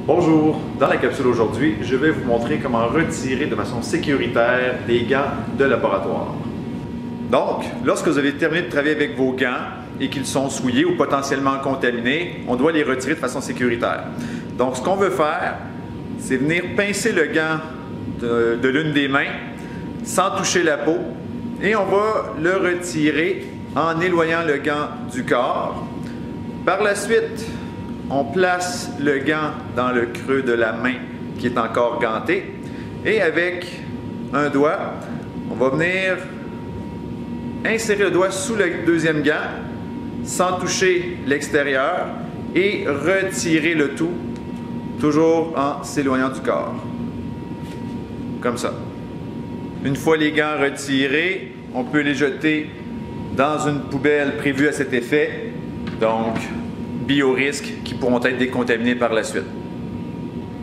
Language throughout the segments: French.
Bonjour, dans la capsule aujourd'hui, je vais vous montrer comment retirer de façon sécuritaire des gants de laboratoire. Donc, lorsque vous avez terminé de travailler avec vos gants et qu'ils sont souillés ou potentiellement contaminés, on doit les retirer de façon sécuritaire. Donc, ce qu'on veut faire, c'est venir pincer le gant de l'une des mains sans toucher la peau et on va le retirer en éloignant le gant du corps. Par la suite, on place le gant dans le creux de la main qui est encore gantée et avec un doigt, on va venir insérer le doigt sous le deuxième gant sans toucher l'extérieur et retirer le tout, toujours en s'éloignant du corps. Comme ça. Une fois les gants retirés, on peut les jeter dans une poubelle prévue à cet effet, donc biorisques qui pourront être décontaminés par la suite.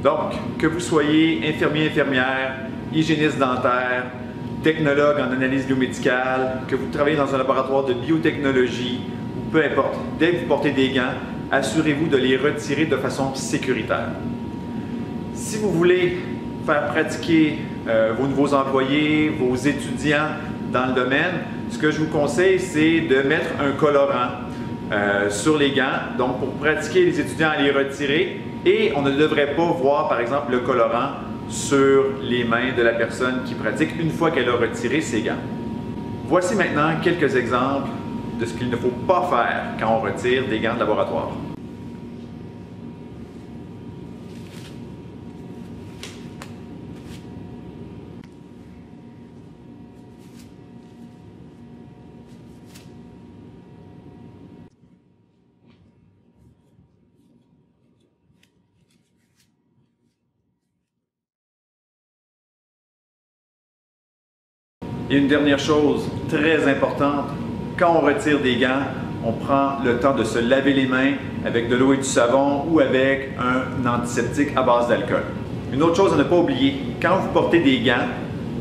Donc, que vous soyez infirmier, infirmière, hygiéniste dentaire, technologue en analyse biomédicale, que vous travaillez dans un laboratoire de biotechnologie, ou peu importe, dès que vous portez des gants, assurez-vous de les retirer de façon sécuritaire. Si vous voulez faire pratiquer vos nouveaux employés, vos étudiants dans le domaine, ce que je vous conseille, c'est de mettre un colorant sur les gants, donc pour pratiquer les étudiants à les retirer, et on ne devrait pas voir par exemple le colorant sur les mains de la personne qui pratique une fois qu'elle a retiré ses gants. Voici maintenant quelques exemples de ce qu'il ne faut pas faire quand on retire des gants de laboratoire. Et une dernière chose très importante, quand on retire des gants, on prend le temps de se laver les mains avec de l'eau et du savon ou avec un antiseptique à base d'alcool. Une autre chose à ne pas oublier, quand vous portez des gants,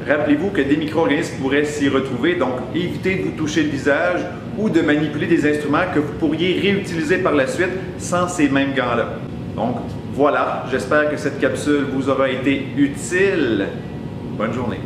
rappelez-vous que des micro-organismes pourraient s'y retrouver, donc évitez de vous toucher le visage ou de manipuler des instruments que vous pourriez réutiliser par la suite sans ces mêmes gants-là. Donc voilà, j'espère que cette capsule vous aura été utile. Bonne journée.